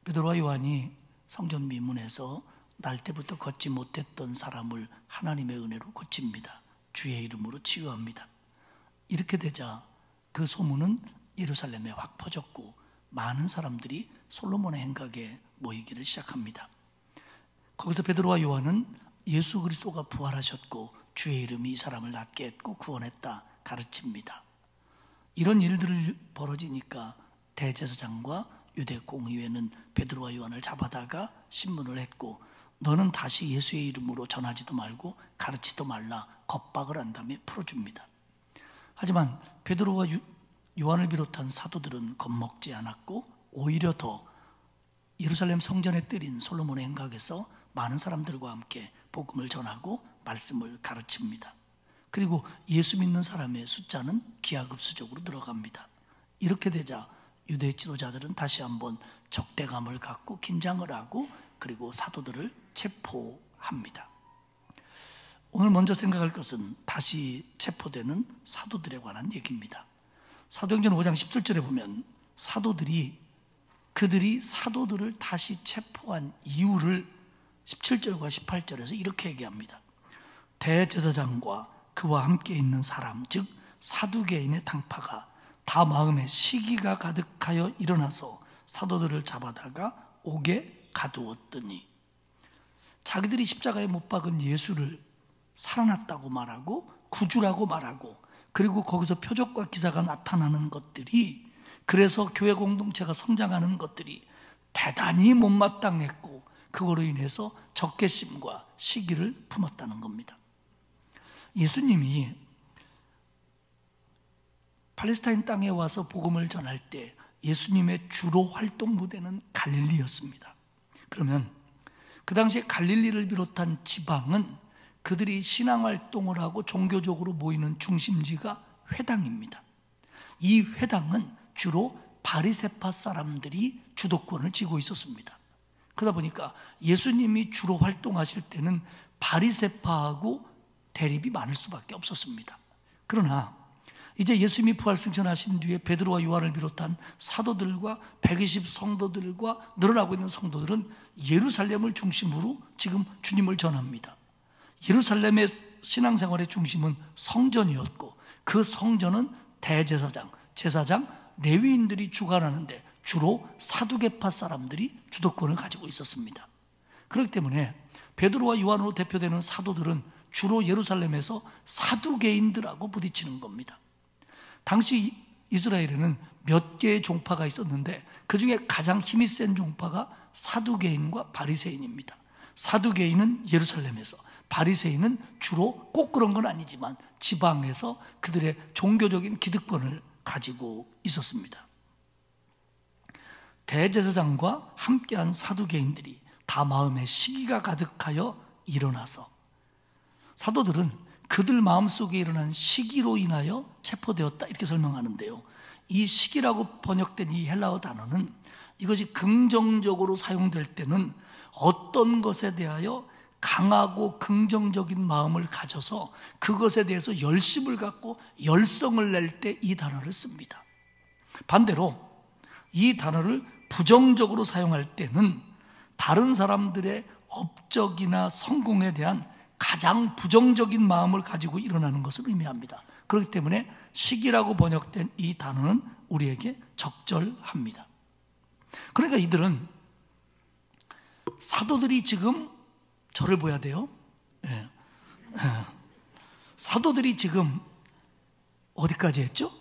베드로와 요한이 성전 미문에서 날 때부터 걷지 못했던 사람을 하나님의 은혜로 고칩니다. 주의 이름으로 치유합니다. 이렇게 되자 그 소문은 예루살렘에 확 퍼졌고 많은 사람들이 솔로몬의 행각에 모이기를 시작합니다. 거기서 베드로와 요한은 예수 그리스도가 부활하셨고 주의 이름이 이 사람을 낫게 했고 구원했다 가르칩니다. 이런 일들이 벌어지니까 대제사장과 유대 공의회는 베드로와 요한을 잡아다가 신문을 했고, 너는 다시 예수의 이름으로 전하지도 말고 가르치도 말라 겁박을 한 다음에 풀어줍니다. 하지만 베드로와 요한을 비롯한 사도들은 겁먹지 않았고 오히려 더 예루살렘 성전에 뜨린 솔로몬의 행각에서 많은 사람들과 함께 복음을 전하고 말씀을 가르칩니다. 그리고 예수 믿는 사람의 숫자는 기하급수적으로 늘어갑니다. 이렇게 되자 유대 지도자들은 다시 한번 적대감을 갖고 긴장을 하고 그리고 사도들을 체포합니다. 오늘 먼저 생각할 것은 다시 체포되는 사도들에 관한 얘기입니다. 사도행전 5장 17절에 보면 그들이 사도들을 다시 체포한 이유를 17절과 18절에서 이렇게 얘기합니다. 대제사장과 그와 함께 있는 사람, 즉 사두개인의 당파가 다 마음에 시기가 가득하여 일어나서 사도들을 잡아다가 옥에 가두었더니, 자기들이 십자가에 못 박은 예수를 살아났다고 말하고 구주라고 말하고, 그리고 거기서 표적과 기사가 나타나는 것들이, 그래서 교회 공동체가 성장하는 것들이 대단히 못마땅했고 그거로 인해서 적개심과 시기를 품었다는 겁니다. 예수님이 팔레스타인 땅에 와서 복음을 전할 때 예수님의 주로 활동 무대는 갈릴리였습니다. 그러면 그 당시에 갈릴리를 비롯한 지방은 그들이 신앙활동을 하고 종교적으로 모이는 중심지가 회당입니다. 이 회당은 주로 바리새파 사람들이 주도권을 쥐고 있었습니다. 그러다 보니까 예수님이 주로 활동하실 때는 바리새파하고 대립이 많을 수밖에 없었습니다. 그러나 이제 예수님이 부활승천하신 뒤에 베드로와 요한을 비롯한 사도들과 120 성도들과 늘어나고 있는 성도들은 예루살렘을 중심으로 지금 주님을 전합니다. 예루살렘의 신앙생활의 중심은 성전이었고 그 성전은 대제사장, 제사장, 레위인들이 주관하는데 주로 사두개파 사람들이 주도권을 가지고 있었습니다. 그렇기 때문에 베드로와 요한으로 대표되는 사도들은 주로 예루살렘에서 사두개인들하고 부딪히는 겁니다. 당시 이스라엘에는 몇 개의 종파가 있었는데 그 중에 가장 힘이 센 종파가 사두개인과 바리새인입니다. 사두개인은 예루살렘에서, 바리새인은 주로 꼭 그런 건 아니지만 지방에서 그들의 종교적인 기득권을 가지고 있었습니다. 대제사장과 함께한 사두개인들이 다 마음에 시기가 가득하여 일어나서, 사도들은 그들 마음속에 일어난 시기로 인하여 체포되었다 이렇게 설명하는데요, 이 시기라고 번역된 이 헬라어 단어는 이것이 긍정적으로 사용될 때는 어떤 것에 대하여 강하고 긍정적인 마음을 가져서 그것에 대해서 열심을 갖고 열성을 낼 때 이 단어를 씁니다. 반대로 이 단어를 부정적으로 사용할 때는 다른 사람들의 업적이나 성공에 대한 가장 부정적인 마음을 가지고 일어나는 것을 의미합니다. 그렇기 때문에 시기라고 번역된 이 단어는 우리에게 적절합니다. 그러니까 이들은, 사도들이 지금 저를 보야 돼요. 사도들이 지금 어디까지 했죠?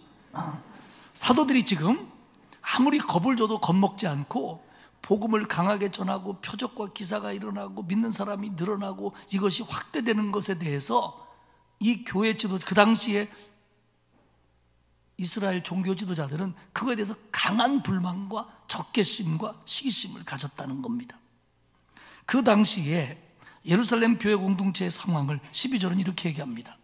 사도들이 지금 아무리 겁을 줘도 겁먹지 않고 복음을 강하게 전하고 표적과 기사가 일어나고 믿는 사람이 늘어나고 이것이 확대되는 것에 대해서 이 교회 지도, 그 당시에 이스라엘 종교 지도자들은 그거에 대해서 강한 불만과 적개심과 시기심을 가졌다는 겁니다. 그 당시에 예루살렘 교회 공동체의 상황을 12절은 이렇게 얘기합니다.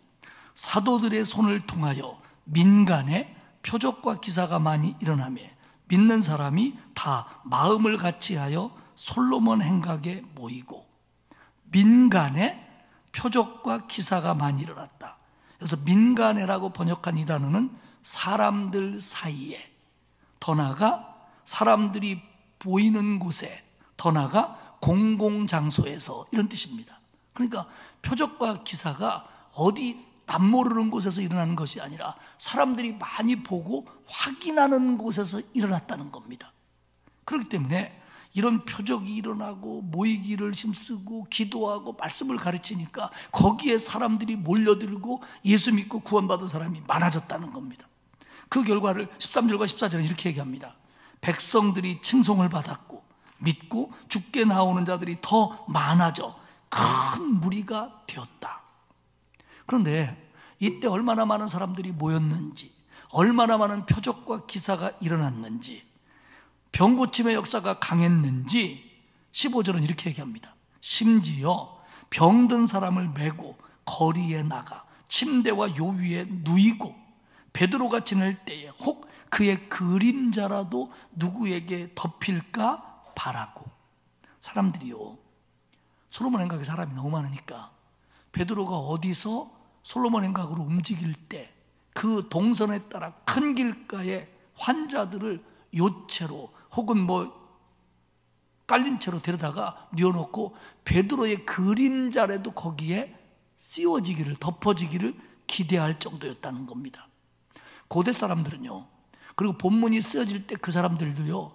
사도들의 손을 통하여 민간에 표적과 기사가 많이 일어나며 믿는 사람이 다 마음을 같이하여 솔로몬 행각에 모이고, 민간에 표적과 기사가 많이 일어났다. 그래서 민간에라고 번역한 이 단어는 사람들 사이에, 더 나아가 사람들이 보이는 곳에, 더 나아가 공공장소에서, 이런 뜻입니다. 그러니까 표적과 기사가 어디 남모르는 곳에서 일어나는 것이 아니라 사람들이 많이 보고 확인하는 곳에서 일어났다는 겁니다. 그렇기 때문에 이런 표적이 일어나고 모이기를 힘쓰고 기도하고 말씀을 가르치니까 거기에 사람들이 몰려들고 예수 믿고 구원받은 사람이 많아졌다는 겁니다. 그 결과를 13절과 14절은 이렇게 얘기합니다. 백성들이 칭송을 받았고 믿고 죽게 나오는 자들이 더 많아져 큰 무리가 되었다. 그런데 이때 얼마나 많은 사람들이 모였는지, 얼마나 많은 표적과 기사가 일어났는지, 병고침의 역사가 강했는지 15절은 이렇게 얘기합니다. 심지어 병든 사람을 메고 거리에 나가 침대와 요 위에 누이고 베드로가 지낼 때에 혹 그의 그림자라도 누구에게 덮일까 바라고. 사람들이요, 솔로몬 행각에 사람이 너무 많으니까 베드로가 어디서 솔로몬 행각으로 움직일 때 그 동선에 따라 큰 길가에 환자들을 요체로 혹은 깔린 채로 데려다가 뉘어놓고 베드로의 그림자라도 거기에 씌워지기를, 덮어지기를 기대할 정도였다는 겁니다. 고대 사람들은요, 그리고 본문이 쓰여질 때 그 사람들도요,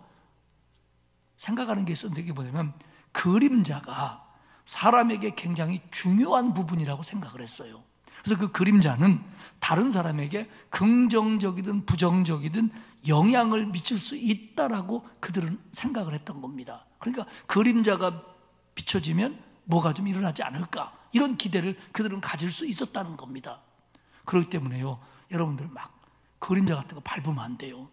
생각하는 게 있었는데, 이게 뭐냐면 그림자가 사람에게 굉장히 중요한 부분이라고 생각을 했어요. 그래서 그 그림자는 다른 사람에게 긍정적이든 부정적이든 영향을 미칠 수 있다라고 그들은 생각을 했던 겁니다. 그러니까 그림자가 비춰지면 뭐가 좀 일어나지 않을까, 이런 기대를 그들은 가질 수 있었다는 겁니다. 그렇기 때문에요, 여러분들 막 그림자 같은 거 밟으면 안 돼요.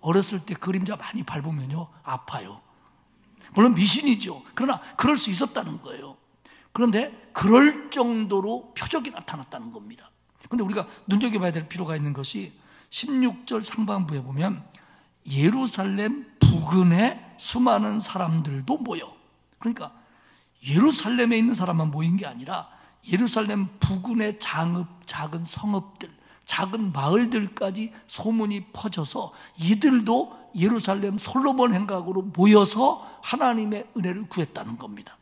어렸을 때 그림자 많이 밟으면요 아파요. 물론 미신이죠. 그러나 그럴 수 있었다는 거예요. 그런데 그럴 정도로 표적이 나타났다는 겁니다. 그런데 우리가 눈여겨봐야 될 필요가 있는 것이 16절 상반부에 보면 예루살렘 부근에 수많은 사람들도 모여. 그러니까 예루살렘에 있는 사람만 모인 게 아니라 예루살렘 부근의 작은 성읍들, 작은 마을들까지 소문이 퍼져서 이들도 예루살렘 솔로몬 행각으로 모여서 하나님의 은혜를 구했다는 겁니다.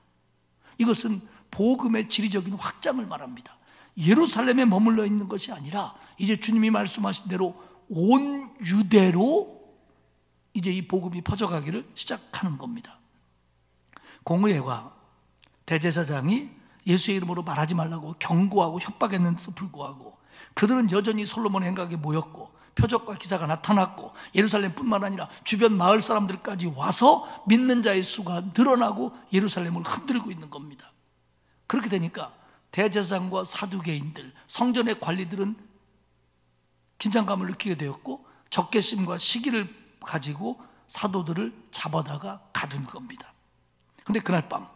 이것은 복음의 지리적인 확장을 말합니다. 예루살렘에 머물러 있는 것이 아니라 이제 주님이 말씀하신 대로 온 유대로 이제 이 복음이 퍼져가기를 시작하는 겁니다. 공의회와 대제사장이 예수의 이름으로 말하지 말라고 경고하고 협박했는데도 불구하고 그들은 여전히 솔로몬 행각에 모였고 표적과 기사가 나타났고 예루살렘뿐만 아니라 주변 마을 사람들까지 와서 믿는 자의 수가 늘어나고 예루살렘을 흔들고 있는 겁니다. 그렇게 되니까 대제사장과 사두개인들, 성전의 관리들은 긴장감을 느끼게 되었고 적개심과 시기를 가지고 사도들을 잡아다가 가둔 겁니다. 그런데 그날 밤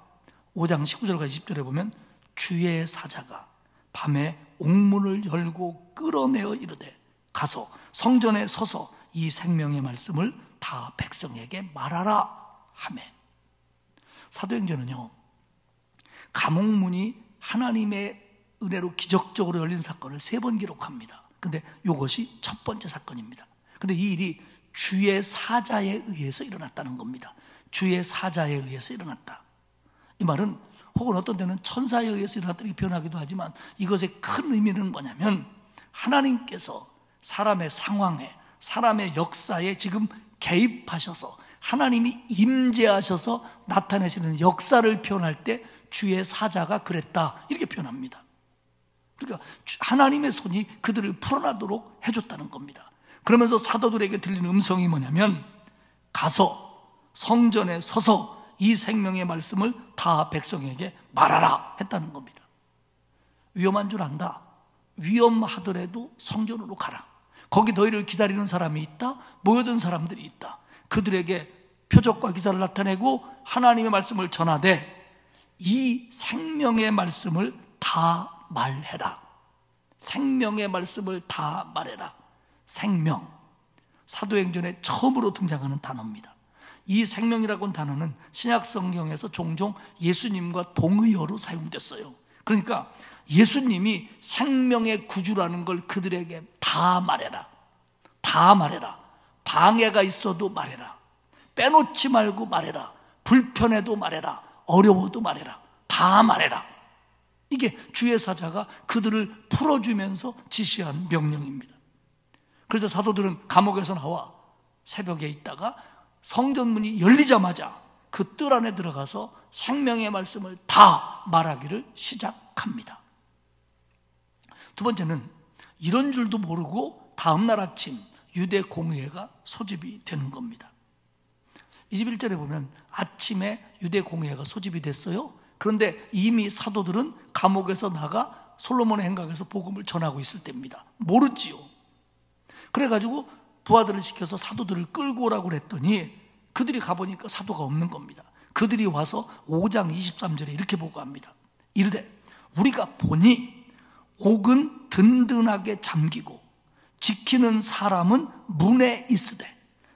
5장 19절과 20절에 보면 주의 사자가 밤에 옥문을 열고 끌어내어 이르되 가서 성전에 서서 이 생명의 말씀을 다 백성에게 말하라 하매. 사도행전은요, 감옥문이 하나님의 은혜로 기적적으로 열린 사건을 3번 기록합니다. 근데 이것이 첫 번째 사건입니다. 근데 이 일이 주의 사자에 의해서 일어났다는 겁니다. 주의 사자에 의해서 일어났다. 이 말은 혹은 어떤 때는 천사에 의해서 일어났다 이렇게 표현하기도 하지만 이것의 큰 의미는 뭐냐면 하나님께서 사람의 상황에, 사람의 역사에 지금 개입하셔서 하나님이 임재하셔서 나타내시는 역사를 표현할 때 주의 사자가 그랬다 이렇게 표현합니다. 그러니까 하나님의 손이 그들을 풀어나도록 해줬다는 겁니다. 그러면서 사도들에게 들리는 음성이 뭐냐면 가서 성전에 서서 이 생명의 말씀을 다 백성에게 말하라 했다는 겁니다. 위험한 줄 안다. 위험하더라도 성전으로 가라. 거기 너희를 기다리는 사람이 있다. 모여든 사람들이 있다. 그들에게 표적과 기사를 나타내고 하나님의 말씀을 전하되 이 생명의 말씀을 다 말해라. 생명의 말씀을 다 말해라. 생명, 사도행전에 처음으로 등장하는 단어입니다. 이 생명이라고 하는 단어는 신약 성경에서 종종 예수님과 동의어로 사용됐어요. 그러니까 예수님이 생명의 구주라는 걸 그들에게 다 말해라. 다 말해라. 방해가 있어도 말해라. 빼놓지 말고 말해라. 불편해도 말해라. 어려워도 말해라. 다 말해라. 이게 주의 사자가 그들을 풀어주면서 지시한 명령입니다. 그래서 사도들은 감옥에서 나와 새벽에 있다가 성전문이 열리자마자 그 뜰 안에 들어가서 생명의 말씀을 다 말하기를 시작합니다. 두 번째는 이런 줄도 모르고 다음날 아침 유대 공회가 소집이 되는 겁니다. 21절에 보면 아침에 유대 공회가 소집이 됐어요. 그런데 이미 사도들은 감옥에서 나가 솔로몬의 행각에서 복음을 전하고 있을 때입니다. 모르지요. 그래가지고 부하들을 시켜서 사도들을 끌고 오라고 그랬더니 그들이 가보니까 사도가 없는 겁니다. 그들이 와서 5장 23절에 이렇게 보고합니다. 이르되 우리가 보니 옥은 든든하게 잠기고 지키는 사람은 문에 있으되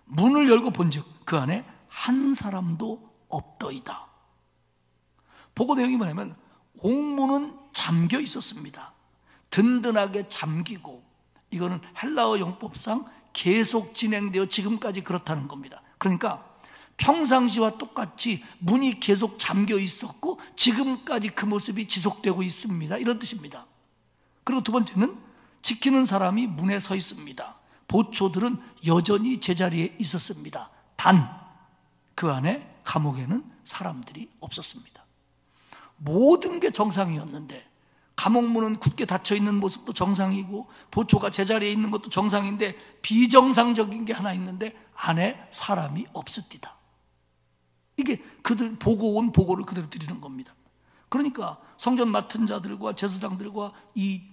문을 열고 본즉 그 안에 한 사람도 없더이다. 보고 내용이 뭐냐면 옥문은 잠겨 있었습니다. 든든하게 잠기고, 이거는 헬라어 용법상 계속 진행되어 지금까지 그렇다는 겁니다. 그러니까 평상시와 똑같이 문이 계속 잠겨 있었고 지금까지 그 모습이 지속되고 있습니다, 이런 뜻입니다. 그리고 두 번째는 지키는 사람이 문에 서 있습니다. 보초들은 여전히 제자리에 있었습니다. 단 그 안에 감옥에는 사람들이 없었습니다. 모든 게 정상이었는데 감옥문은 굳게 닫혀있는 모습도 정상이고 보초가 제자리에 있는 것도 정상인데 비정상적인 게 하나 있는데 안에 사람이 없었디다. 이게 그들 보고 온 보고를 그대로 드리는 겁니다. 그러니까 성전 맡은 자들과 제사장들과 이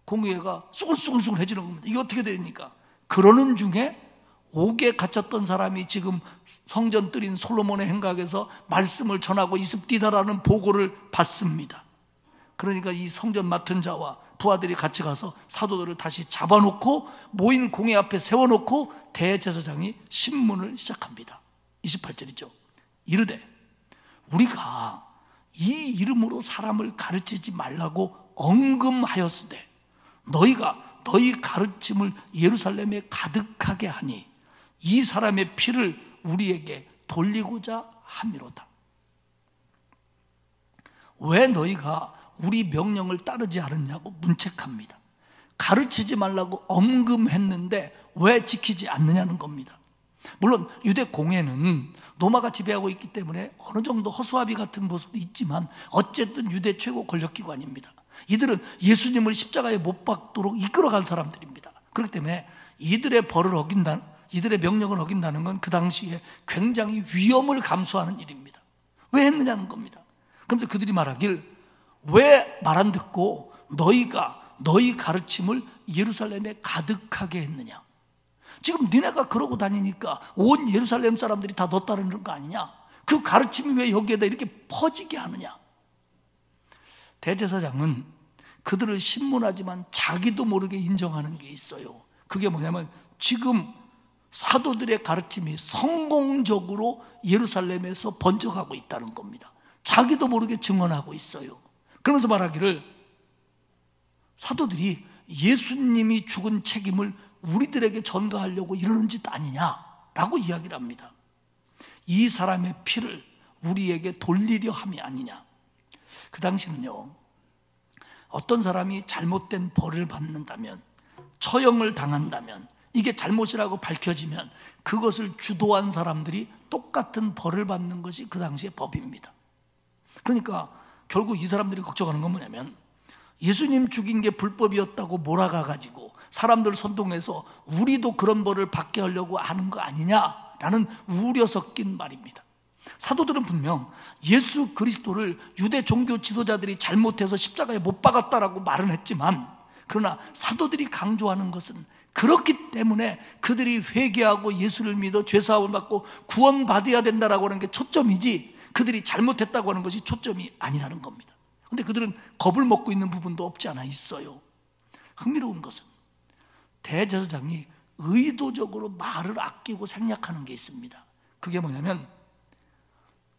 공회가 쑥글쑥글해지는 겁니다. 이게 어떻게 됩니까? 그러는 중에 옥에 갇혔던 사람이 지금 성전 뜰인 솔로몬의 행각에서 말씀을 전하고 있습디다라는 보고를 받습니다. 그러니까 이 성전 맡은 자와 부하들이 같이 가서 사도들을 다시 잡아놓고 모인 공회 앞에 세워놓고 대제사장이 신문을 시작합니다. 28절이죠. 이르되 우리가 이 이름으로 사람을 가르치지 말라고 언금하였으되 너희가 너희 가르침을 예루살렘에 가득하게 하니 이 사람의 피를 우리에게 돌리고자 함이로다. 왜 너희가 우리 명령을 따르지 않았냐고 문책합니다. 가르치지 말라고 언금했는데 왜 지키지 않느냐는 겁니다. 물론 유대 공회는 로마가 지배하고 있기 때문에 어느 정도 허수아비 같은 모습도 있지만 어쨌든 유대 최고 권력기관입니다. 이들은 예수님을 십자가에 못 박도록 이끌어간 사람들입니다. 그렇기 때문에 이들의 벌을 어긴다는, 이들의 명령을 어긴다는 건 그 당시에 굉장히 위험을 감수하는 일입니다. 왜 했느냐는 겁니다. 그러면서 그들이 말하길 왜 말 안 듣고 너희가 너희 가르침을 예루살렘에 가득하게 했느냐. 지금 니네가 그러고 다니니까 온 예루살렘 사람들이 다 너 따르는 거 아니냐. 그 가르침이 왜 여기에다 이렇게 퍼지게 하느냐. 대제사장은 그들을 신문하지만 자기도 모르게 인정하는 게 있어요. 그게 뭐냐면 지금 사도들의 가르침이 성공적으로 예루살렘에서 번져가고 있다는 겁니다. 자기도 모르게 증언하고 있어요. 그러면서 말하기를 사도들이 예수님이 죽은 책임을 우리들에게 전가하려고 이러는 짓 아니냐라고 이야기를 합니다. 이 사람의 피를 우리에게 돌리려 함이 아니냐. 그 당시는요, 어떤 사람이 잘못된 벌을 받는다면, 처형을 당한다면, 이게 잘못이라고 밝혀지면 그것을 주도한 사람들이 똑같은 벌을 받는 것이 그 당시의 법입니다. 그러니까 결국 이 사람들이 걱정하는 건 뭐냐면 예수님 죽인 게 불법이었다고 몰아가가지고 사람들 선동해서 우리도 그런 벌을 받게 하려고 하는 거 아니냐라는 우려 섞인 말입니다. 사도들은 분명 예수 그리스도를 유대 종교 지도자들이 잘못해서 십자가에 못 박았다라고 말은 했지만, 그러나 사도들이 강조하는 것은 그렇기 때문에 그들이 회개하고 예수를 믿어 죄사함을 받고 구원받아야 된다라고 하는 게 초점이지 그들이 잘못했다고 하는 것이 초점이 아니라는 겁니다. 그런데 그들은 겁을 먹고 있는 부분도 없지 않아 있어요. 흥미로운 것은 대제사장이 의도적으로 말을 아끼고 생략하는 게 있습니다. 그게 뭐냐면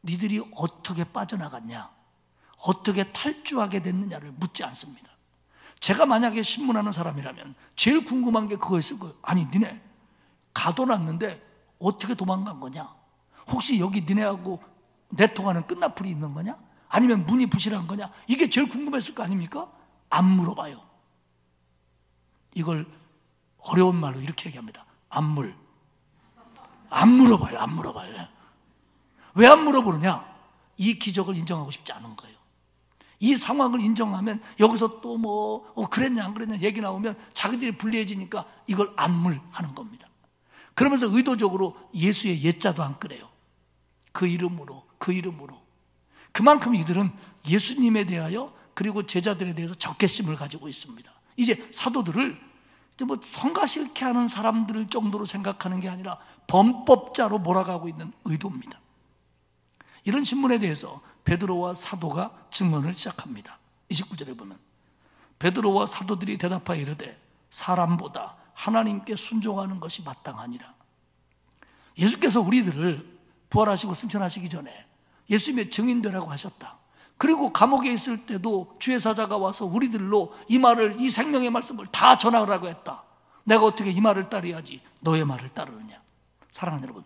니들이 어떻게 빠져나갔냐, 어떻게 탈주하게 됐느냐를 묻지 않습니다. 제가 만약에 신문하는 사람이라면 제일 궁금한 게 그거였을 거예요. 아니 니네 가둬놨는데 어떻게 도망간 거냐, 혹시 여기 니네하고 내통하는 끝나풀이 있는 거냐? 아니면 문이 부실한 거냐? 이게 제일 궁금했을 거 아닙니까? 안 물어봐요. 이걸 어려운 말로 이렇게 얘기합니다. 안 물어봐요. 안 물어봐요. 왜 안 물어보느냐? 이 기적을 인정하고 싶지 않은 거예요. 이 상황을 인정하면 여기서 또 그랬냐 안 그랬냐 얘기 나오면 자기들이 불리해지니까 이걸 안물하는 겁니다. 그러면서 의도적으로 예수의 예자도 안 꺼내요. 그 이름으로. 그만큼 이들은 예수님에 대하여 그리고 제자들에 대해서 적개심을 가지고 있습니다. 이제 사도들을 성가시게 하는 사람들 정도로 생각하는 게 아니라 범법자로 몰아가고 있는 의도입니다. 이런 신문에 대해서 베드로와 사도가 증언을 시작합니다. 29절에 보면 베드로와 사도들이 대답하여 이르되 사람보다 하나님께 순종하는 것이 마땅하니라. 예수께서 우리들을 부활하시고 승천하시기 전에 예수님의 증인되라고 하셨다. 그리고 감옥에 있을 때도 주의 사자가 와서 우리들로 이 생명의 말씀을 다 전하라고 했다. 내가 어떻게 이 말을 따르야지 너의 말을 따르느냐. 사랑하는 여러분,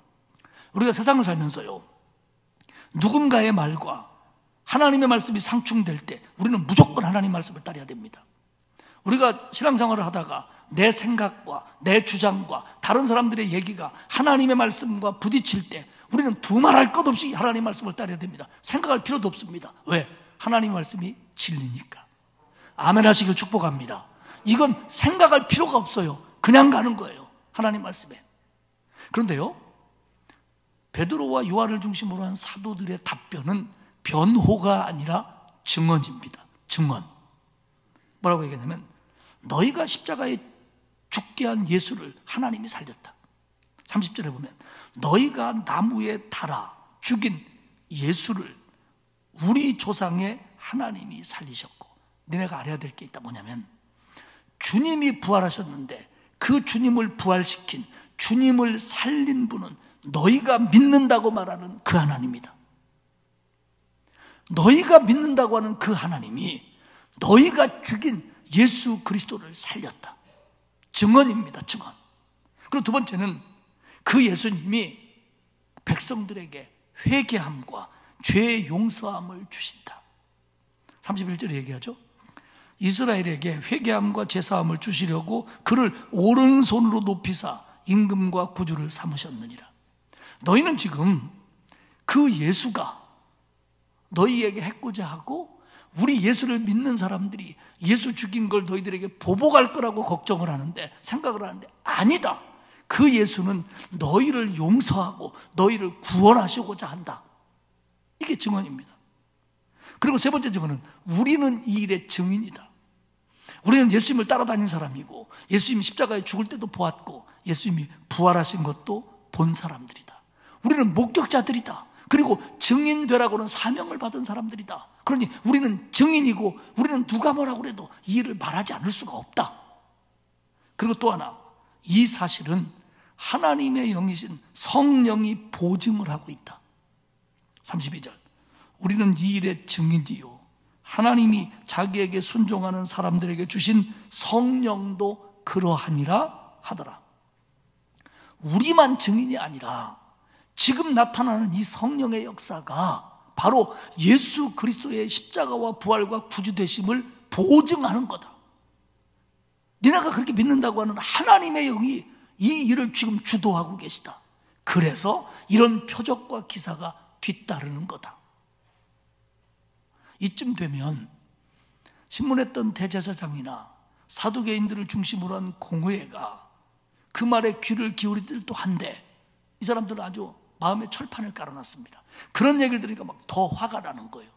우리가 세상을 살면서요, 누군가의 말과 하나님의 말씀이 상충될 때 우리는 무조건 하나님 말씀을 따라야 됩니다. 우리가 신앙생활을 하다가 내 생각과 내 주장과 다른 사람들의 얘기가 하나님의 말씀과 부딪힐 때 우리는 두말할 것 없이 하나님 말씀을 따라야 됩니다. 생각할 필요도 없습니다. 왜? 하나님 말씀이 진리니까. 아멘 하시길 축복합니다. 이건 생각할 필요가 없어요. 그냥 가는 거예요. 하나님 말씀에. 그런데요, 베드로와 요한을 중심으로 한 사도들의 답변은 변호가 아니라 증언입니다. 증언. 뭐라고 얘기하냐면 너희가 십자가에 죽게 한 예수를 하나님이 살렸다. 30절에 보면 너희가 나무에 달아 죽인 예수를 우리 조상의 하나님이 살리셨고, 너네가 알아야 될 게 있다. 뭐냐면 주님이 부활하셨는데 그 주님을 부활시킨, 주님을 살린 분은 너희가 믿는다고 말하는 그 하나님이다. 너희가 믿는다고 하는 그 하나님이 너희가 죽인 예수 그리스도를 살렸다. 증언입니다. 증언. 그리고 두 번째는 그 예수님이 백성들에게 회개함과 죄의 용서함을 주신다. 31절에 얘기하죠. 이스라엘에게 회개함과 제사함을 주시려고 그를 오른손으로 높이사 임금과 구주를 삼으셨느니라. 너희는 지금 그 예수가 너희에게 했고자 하고, 우리 예수를 믿는 사람들이 예수 죽인 걸 너희들에게 보복할 거라고 걱정을 하는데, 생각을 하는데, 아니다. 그 예수는 너희를 용서하고 너희를 구원하시고자 한다. 이게 증언입니다. 그리고 세 번째 증언은 우리는 이 일의 증인이다. 우리는 예수님을 따라다닌 사람이고, 예수님이 십자가에 죽을 때도 보았고, 예수님이 부활하신 것도 본 사람들이다. 우리는 목격자들이다. 그리고 증인되라고는 사명을 받은 사람들이다. 그러니 우리는 증인이고, 우리는 누가 뭐라고 해도 이 일을 말하지 않을 수가 없다. 그리고 또 하나, 이 사실은 하나님의 영이신 성령이 보증을 하고 있다. 32절, 우리는 이 일의 증인이요 하나님이 자기에게 순종하는 사람들에게 주신 성령도 그러하니라 하더라. 우리만 증인이 아니라 지금 나타나는 이 성령의 역사가 바로 예수 그리스도의 십자가와 부활과 구주되심을 보증하는 거다. 니네가 그렇게 믿는다고 하는 하나님의 영이 이 일을 지금 주도하고 계시다. 그래서 이런 표적과 기사가 뒤따르는 거다. 이쯤 되면 신문했던 대제사장이나 사두개인들을 중심으로 한 공회가 그 말에 귀를 기울이들도 한데, 이 사람들은 아주 마음에 철판을 깔아놨습니다. 그런 얘기를 들으니까 막 더 화가 나는 거예요.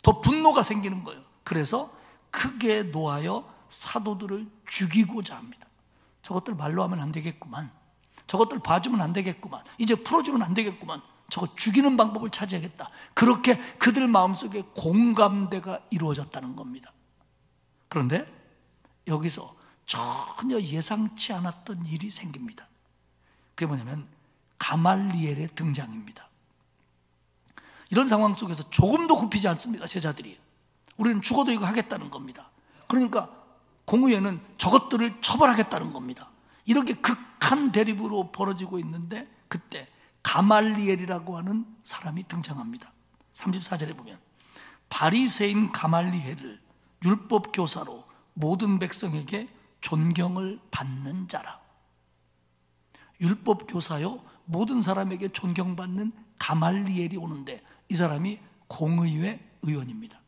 더 분노가 생기는 거예요. 그래서 크게 노하여 사도들을 죽이고자 합니다. 저것들 말로 하면 안 되겠구만. 저것들 봐주면 안 되겠구만. 이제 풀어주면 안 되겠구만. 저거 죽이는 방법을 찾아야겠다. 그렇게 그들 마음속에 공감대가 이루어졌다는 겁니다. 그런데 여기서 전혀 예상치 않았던 일이 생깁니다. 그게 뭐냐면 가말리엘의 등장입니다. 이런 상황 속에서 조금도 굽히지 않습니다. 제자들이. 우리는 죽어도 이거 하겠다는 겁니다. 그러니까 공의회는 저것들을 처벌하겠다는 겁니다. 이렇게 극한 대립으로 벌어지고 있는데, 그때 가말리엘이라고 하는 사람이 등장합니다. 34절에 보면 바리새인 가말리엘을 율법 교사로 모든 백성에게 존경을 받는 자라. 율법 교사요, 모든 사람에게 존경받는 가말리엘이 오는데 이 사람이 공의회 의원입니다.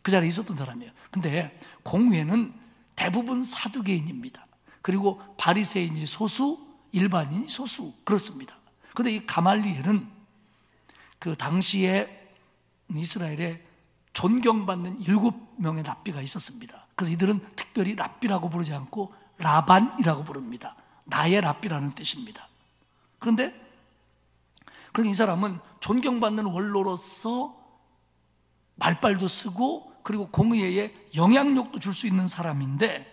그 자리에 있었던 사람이에요. 근데 공의회는 대부분 사두개인입니다. 그리고 바리새인이 소수, 일반인이 소수, 그렇습니다. 그런데 이 가말리엘은 그 당시에 이스라엘에 존경받는 7명의 랍비가 있었습니다. 그래서 이들은 특별히 랍비라고 부르지 않고 라반이라고 부릅니다. 나의 랍비라는 뜻입니다. 그런데 이 사람은 존경받는 원로로서 말빨도 쓰고 그리고 공의회에 영향력도 줄 수 있는 사람인데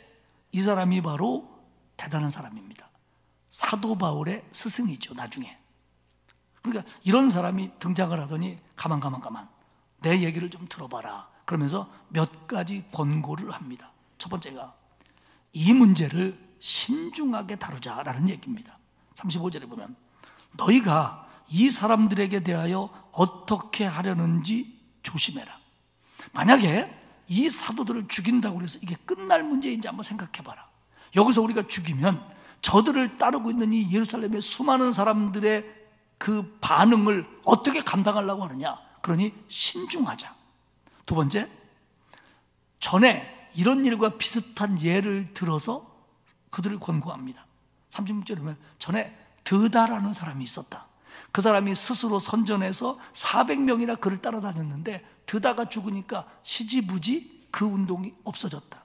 이 사람이 바로 대단한 사람입니다. 사도 바울의 스승이죠, 나중에. 그러니까 이런 사람이 등장을 하더니 가만 내 얘기를 좀 들어봐라. 그러면서 몇 가지 권고를 합니다. 첫 번째가 이 문제를 신중하게 다루자라는 얘기입니다. 35절에 보면 너희가 이 사람들에게 대하여 어떻게 하려는지 조심해라. 만약에 이 사도들을 죽인다고 해서 이게 끝날 문제인지 한번 생각해봐라. 여기서 우리가 죽이면 저들을 따르고 있는 이 예루살렘의 수많은 사람들의 그 반응을 어떻게 감당하려고 하느냐. 그러니 신중하자. 두 번째, 전에 이런 일과 비슷한 예를 들어서 그들을 권고합니다. 36절에 보면 전에 드다라는 사람이 있었다. 그 사람이 스스로 선전해서 400명이나 그를 따라다녔는데 드다가 죽으니까 시지부지 그 운동이 없어졌다.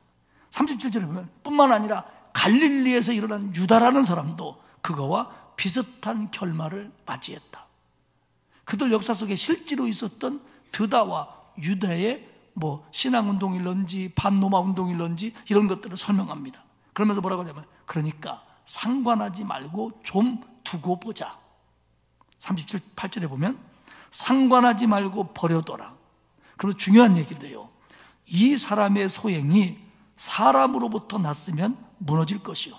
37절에 보면 뿐만 아니라 갈릴리에서 일어난 유다라는 사람도 그거와 비슷한 결말을 맞이했다. 그들 역사 속에 실제로 있었던 드다와 유다의 신앙운동일런지 반로마 운동일런지 이런 것들을 설명합니다. 그러면서 뭐라고 하냐면 그러니까 상관하지 말고 좀 두고 보자. 38절에 보면 상관하지 말고 버려둬라. 그리고 중요한 얘기를 해요. 이 사람의 소행이 사람으로부터 났으면 무너질 것이요.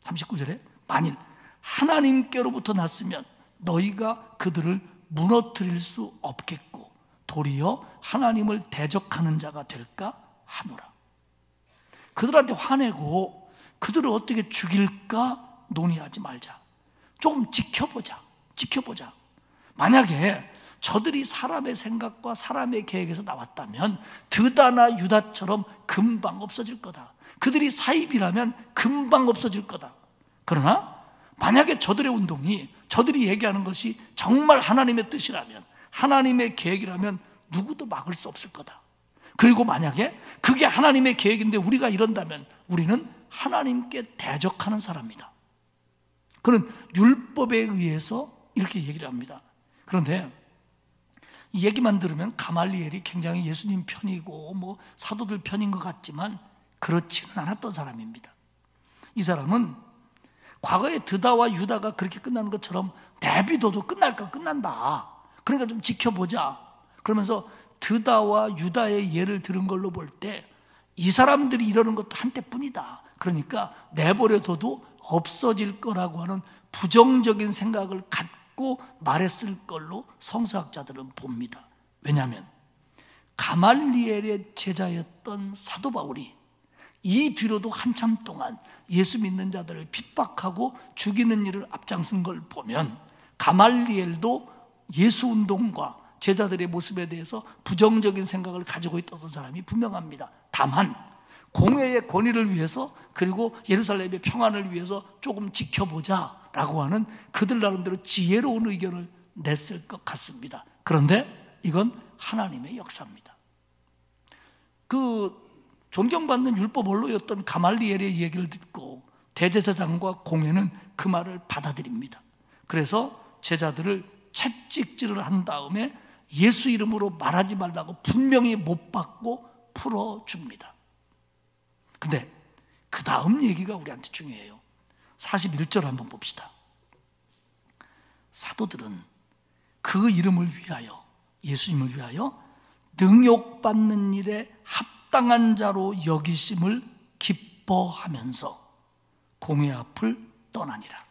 39절에 만일 하나님께로부터 났으면 너희가 그들을 무너뜨릴 수 없겠고 도리어 하나님을 대적하는 자가 될까 하노라. 그들한테 화내고 그들을 어떻게 죽일까 논의하지 말자. 조금 지켜보자. 만약에 저들이 사람의 생각과 사람의 계획에서 나왔다면 드다나 유다처럼 금방 없어질 거다. 그들이 사입이라면 금방 없어질 거다. 그러나 만약에 저들의 운동이 저들이 얘기하는 것이 정말 하나님의 뜻이라면 하나님의 계획이라면 누구도 막을 수 없을 거다. 그리고 만약에 그게 하나님의 계획인데 우리가 이런다면 우리는 하나님께 대적하는 사람이다. 그는 율법에 의해서 이렇게 얘기를 합니다. 그런데 이 얘기만 들으면 가말리엘이 굉장히 예수님 편이고 사도들 편인 것 같지만 그렇지는 않았던 사람입니다. 이 사람은 과거에 드다와 유다가 그렇게 끝나는 것처럼 내비둬도 끝날까 끝난다. 그러니까 좀 지켜보자. 그러면서 드다와 유다의 예를 들은 걸로 볼 때 이 사람들이 이러는 것도 한때뿐이다. 그러니까 내버려둬도 없어질 거라고 하는 부정적인 생각을 갖고 말했을 걸로 성서학자들은 봅니다. 왜냐하면 가말리엘의 제자였던 사도 바울이 이 뒤로도 한참 동안 예수 믿는 자들을 핍박하고 죽이는 일을 앞장선 걸 보면 가말리엘도 예수 운동과 제자들의 모습에 대해서 부정적인 생각을 가지고 있던 사람이 분명합니다. 다만 공회의 권위를 위해서 그리고 예루살렘의 평안을 위해서 조금 지켜보자라고 하는 그들 나름대로 지혜로운 의견을 냈을 것 같습니다. 그런데 이건 하나님의 역사입니다. 그 존경받는 율법 원로였던 가말리엘의 얘기를 듣고 대제사장과 공회는 그 말을 받아들입니다. 그래서 제자들을 채찍질을 한 다음에 예수 이름으로 말하지 말라고 분명히 못 받고 풀어줍니다. 근데 그 다음 얘기가 우리한테 중요해요. 41절 한번 봅시다. 사도들은 그 이름을 위하여, 예수님을 위하여 능욕받는 일에 합당한 자로 여기심을 기뻐하면서 공회 앞을 떠나니라.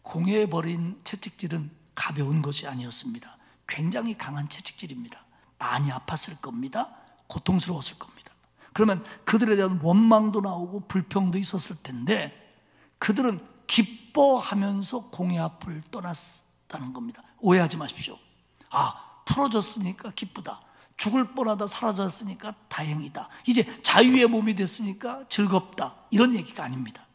공해버린 채찍질은 가벼운 것이 아니었습니다. 굉장히 강한 채찍질입니다. 많이 아팠을 겁니다. 고통스러웠을 겁니다. 그러면 그들에 대한 원망도 나오고 불평도 있었을 텐데 그들은 기뻐하면서 공의 앞을 떠났다는 겁니다. 오해하지 마십시오. 풀어졌으니까 기쁘다. 죽을 뻔하다 사라졌으니까 다행이다. 이제 자유의 몸이 됐으니까 즐겁다. 이런 얘기가 아닙니다.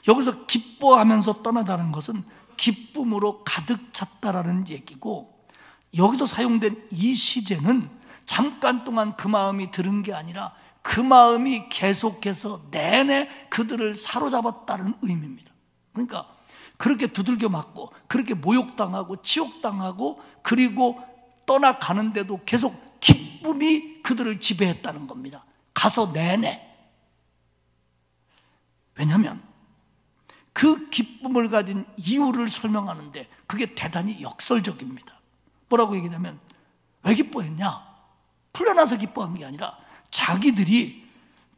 여기서 기뻐하면서 떠나다는 것은 기쁨으로 가득 찼다라는 얘기고, 여기서 사용된 이 시제는 잠깐 동안 그 마음이 들은 게 아니라 그 마음이 계속해서 내내 그들을 사로잡았다는 의미입니다. 그러니까 그렇게 두들겨 맞고 그렇게 모욕당하고 치욕당하고 그리고 떠나가는데도 계속 기쁨이 그들을 지배했다는 겁니다. 가서 내내. 왜냐하면 그 기쁨을 가진 이유를 설명하는데 그게 대단히 역설적입니다. 뭐라고 얘기하냐면, 왜 기뻐했냐? 풀려나서 기뻐한 게 아니라 자기들이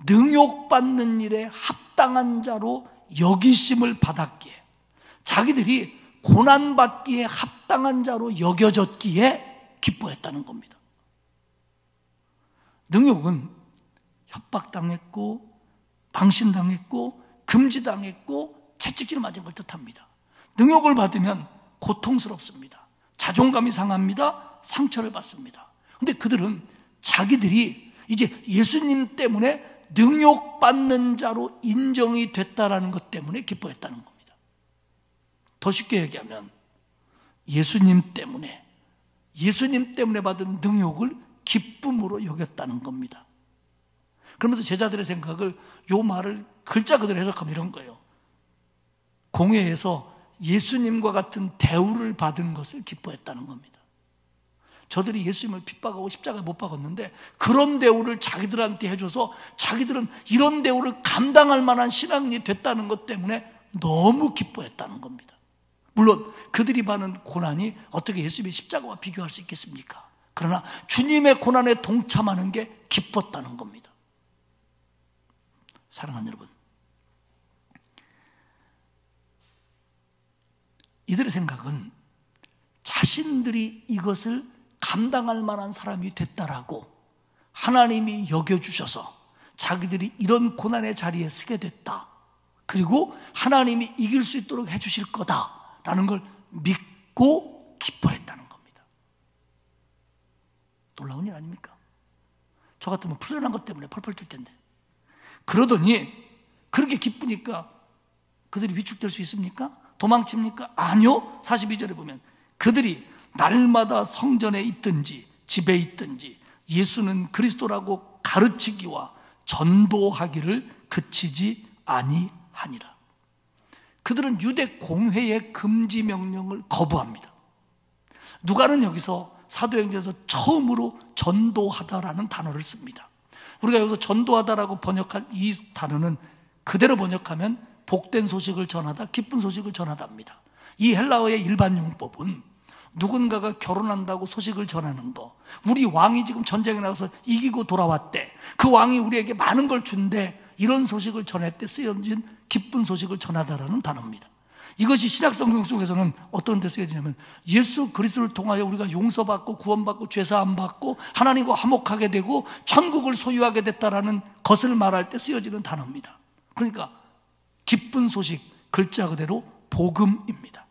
능욕받는 일에 합당한 자로 여기심을 받았기에, 자기들이 고난받기에 합당한 자로 여겨졌기에 기뻐했다는 겁니다. 능욕은 협박당했고 망신당했고 금지당했고 채찍질 맞은 걸 뜻합니다. 능욕을 받으면 고통스럽습니다. 자존감이 상합니다. 상처를 받습니다. 그런데 그들은 자기들이 이제 예수님 때문에 능욕받는 자로 인정이 됐다라는 것 때문에 기뻐했다는 겁니다. 더 쉽게 얘기하면 예수님 때문에 받은 능욕을 기쁨으로 여겼다는 겁니다. 그러면서 제자들의 생각을, 요 말을 글자 그대로 해석하면 이런 거예요. 공회에서 예수님과 같은 대우를 받은 것을 기뻐했다는 겁니다. 저들이 예수님을 핍박하고 십자가에 못 박았는데 그런 대우를 자기들한테 해줘서 자기들은 이런 대우를 감당할 만한 신앙이 됐다는 것 때문에 너무 기뻐했다는 겁니다. 물론 그들이 받는 고난이 어떻게 예수님의 십자가와 비교할 수 있겠습니까? 그러나 주님의 고난에 동참하는 게 기뻤다는 겁니다. 사랑하는 여러분, 이들의 생각은 자신들이 이것을 감당할 만한 사람이 됐다라고 하나님이 여겨주셔서 자기들이 이런 고난의 자리에 서게 됐다, 그리고 하나님이 이길 수 있도록 해주실 거다라는 걸 믿고 기뻐했다는 겁니다. 놀라운 일 아닙니까? 저 같으면 풀려난 것 때문에 펄펄 뛸 텐데. 그러더니 그렇게 기쁘니까 그들이 위축될 수 있습니까? 도망칩니까? 아니요. 42절에 보면 그들이 날마다 성전에 있든지 집에 있든지 예수는 그리스도라고 가르치기와 전도하기를 그치지 아니하니라. 그들은 유대 공회의 금지 명령을 거부합니다. 누가는 여기서 사도행전에서 처음으로 전도하다라는 단어를 씁니다. 우리가 여기서 전도하다라고 번역한 이 단어는 그대로 번역하면 복된 소식을 전하다, 기쁜 소식을 전하다입니다. 이 헬라어의 일반 용법은 누군가가 결혼한다고 소식을 전하는 거, 우리 왕이 지금 전쟁에 나가서 이기고 돌아왔대, 그 왕이 우리에게 많은 걸 준대, 이런 소식을 전했대 쓰여진 기쁜 소식을 전하다라는 단어입니다. 이것이 신약 성경 속에서는 어떤 데 쓰여지냐면 예수 그리스도를 통하여 우리가 용서받고 구원받고 죄사함 받고 하나님과 화목하게 되고 천국을 소유하게 됐다라는 것을 말할 때 쓰여지는 단어입니다. 그러니까 기쁜 소식, 글자 그대로 복음입니다.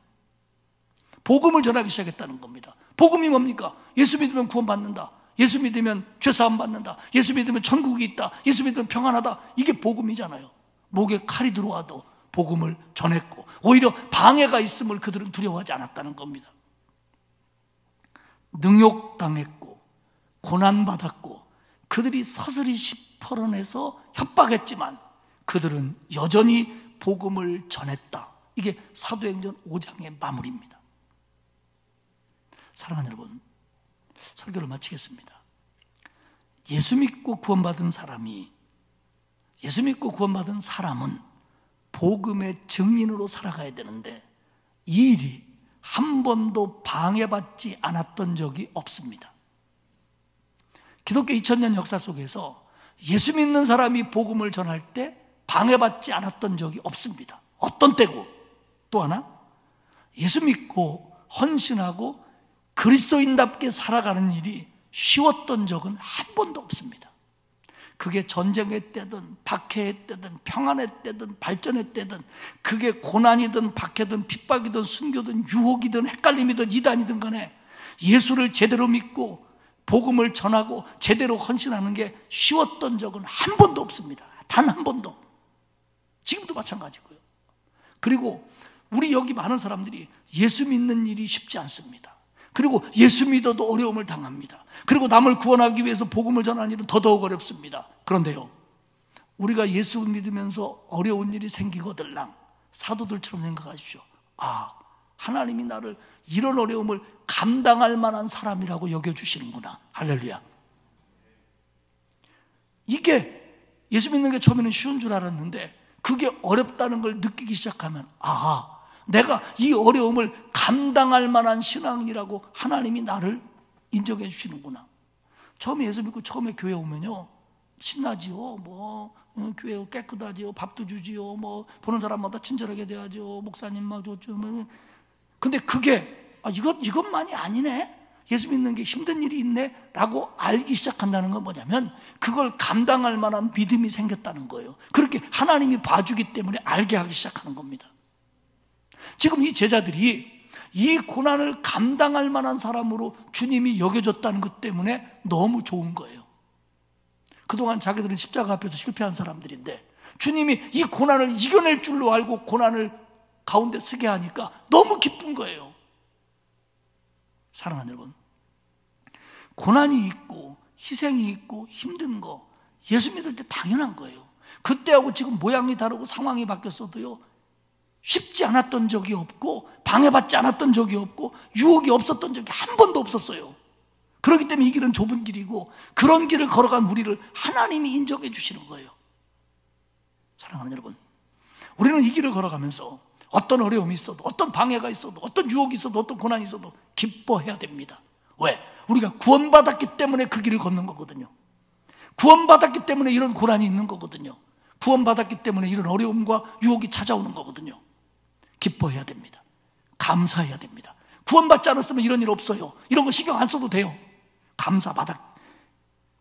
복음을 전하기 시작했다는 겁니다. 복음이 뭡니까? 예수 믿으면 구원받는다, 예수 믿으면 죄사함 받는다, 예수 믿으면 천국이 있다, 예수 믿으면 평안하다. 이게 복음이잖아요. 목에 칼이 들어와도 복음을 전했고 오히려 방해가 있음을 그들은 두려워하지 않았다는 겁니다. 능욕당했고 고난받았고 그들이 서슬이 펄어내서 협박했지만 그들은 여전히 복음을 전했다. 이게 사도행전 5장의 마무리입니다. 사랑하는 여러분, 설교를 마치겠습니다. 예수 믿고 구원받은 사람은 복음의 증인으로 살아가야 되는데 이 일이 한 번도 방해받지 않았던 적이 없습니다. 기독교 2000년 역사 속에서 예수 믿는 사람이 복음을 전할 때 방해받지 않았던 적이 없습니다. 어떤 때고, 또 하나 예수 믿고 헌신하고 그리스도인답게 살아가는 일이 쉬웠던 적은 한 번도 없습니다. 그게 전쟁의 때든 박해의 때든 평안의 때든 발전의 때든, 그게 고난이든 박해든 핍박이든 순교든 유혹이든 헷갈림이든 이단이든 간에 예수를 제대로 믿고 복음을 전하고 제대로 헌신하는 게 쉬웠던 적은 한 번도 없습니다. 단 한 번도. 지금도 마찬가지고요. 그리고 우리 여기 많은 사람들이 예수 믿는 일이 쉽지 않습니다. 그리고 예수 믿어도 어려움을 당합니다. 그리고 남을 구원하기 위해서 복음을 전하는 일은 더더욱 어렵습니다. 그런데요, 우리가 예수 믿으면서 어려운 일이 생기거들랑 사도들처럼 생각하십시오. 아, 하나님이 나를 이런 어려움을 감당할 만한 사람이라고 여겨주시는구나. 할렐루야. 이게 예수 믿는 게 처음에는 쉬운 줄 알았는데, 그게 어렵다는 걸 느끼기 시작하면, 아, 내가 이 어려움을 감당할 만한 신앙이라고 하나님이 나를 인정해 주시는구나. 처음에 예수 믿고 처음에 교회 오면요, 신나지요. 뭐 교회 깨끗하지요. 밥도 주지요. 뭐 보는 사람마다 친절하게 대하지요. 목사님 막 좋죠. 근데 그게 이것만이 아니네. 예수 믿는 게 힘든 일이 있네 라고 알기 시작한다는 건 뭐냐면, 그걸 감당할 만한 믿음이 생겼다는 거예요. 그렇게 하나님이 봐주기 때문에 알게 하기 시작하는 겁니다. 지금 이 제자들이 이 고난을 감당할 만한 사람으로 주님이 여겨줬다는 것 때문에 너무 좋은 거예요. 그동안 자기들은 십자가 앞에서 실패한 사람들인데 주님이 이 고난을 이겨낼 줄로 알고 고난을 가운데 서게 하니까 너무 기쁜 거예요. 사랑하는 여러분, 고난이 있고 희생이 있고 힘든 거 예수 믿을 때 당연한 거예요. 그때하고 지금 모양이 다르고 상황이 바뀌었어도요, 쉽지 않았던 적이 없고 방해받지 않았던 적이 없고 유혹이 없었던 적이 한 번도 없었어요. 그렇기 때문에 이 길은 좁은 길이고 그런 길을 걸어간 우리를 하나님이 인정해 주시는 거예요. 사랑하는 여러분, 우리는 이 길을 걸어가면서 어떤 어려움이 있어도, 어떤 방해가 있어도, 어떤 유혹이 있어도, 어떤 고난이 있어도 기뻐해야 됩니다. 왜? 우리가 구원받았기 때문에 그 길을 걷는 거거든요. 구원받았기 때문에 이런 고난이 있는 거거든요. 구원받았기 때문에 이런 어려움과 유혹이 찾아오는 거거든요. 기뻐해야 됩니다. 감사해야 됩니다. 구원받지 않았으면 이런 일 없어요. 이런 거 신경 안 써도 돼요.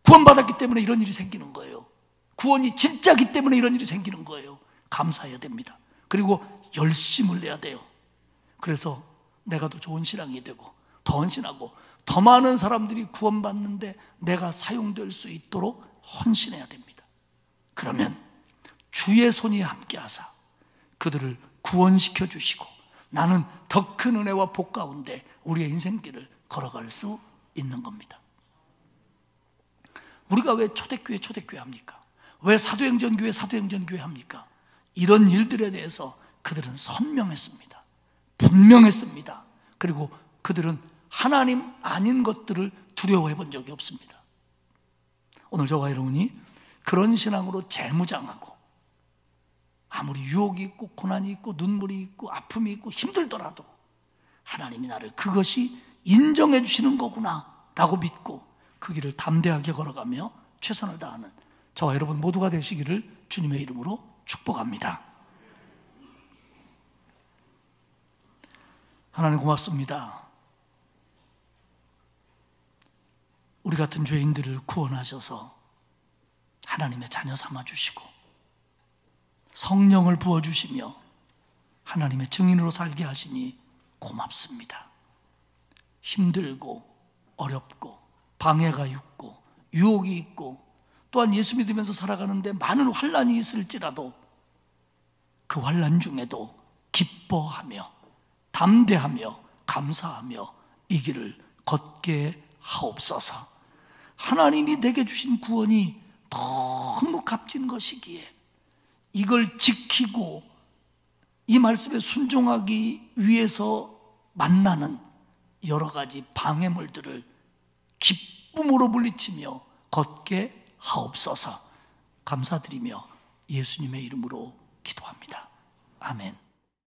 구원받았기 때문에 이런 일이 생기는 거예요. 구원이 진짜기 때문에 이런 일이 생기는 거예요. 감사해야 됩니다. 그리고 열심을 내야 돼요. 그래서 내가 더 좋은 신앙이 되고 더 헌신하고 더 많은 사람들이 구원받는데 내가 사용될 수 있도록 헌신해야 됩니다. 그러면 주의 손이 함께하사 그들을 구원시켜 주시고 나는 더 큰 은혜와 복 가운데 우리의 인생길을 걸어갈 수 있는 겁니다. 우리가 왜 초대교회 합니까? 왜 사도행전교회 합니까? 이런 일들에 대해서 그들은 선명했습니다. 분명했습니다. 그리고 그들은 하나님 아닌 것들을 두려워해 본 적이 없습니다. 오늘 저와 여러분이 그런 신앙으로 재무장하고 아무리 유혹이 있고 고난이 있고 눈물이 있고 아픔이 있고 힘들더라도 하나님이 나를 그것이 인정해 주시는 거구나 라고 믿고 그 길을 담대하게 걸어가며 최선을 다하는 저와 여러분 모두가 되시기를 주님의 이름으로 축복합니다. 하나님 고맙습니다. 우리 같은 죄인들을 구원하셔서 하나님의 자녀 삼아주시고 성령을 부어주시며 하나님의 증인으로 살게 하시니 고맙습니다. 힘들고 어렵고 방해가 있고 유혹이 있고 또한 예수 믿으면서 살아가는데 많은 환난이 있을지라도 그 환난 중에도 기뻐하며 담대하며 감사하며 이 길을 걷게 하옵소서. 하나님이 내게 주신 구원이 너무 값진 것이기에 이걸 지키고 이 말씀에 순종하기 위해서 만나는 여러 가지 방해물들을 기쁨으로 물리치며 걷게 하옵소서. 감사드리며 예수님의 이름으로 기도합니다. 아멘.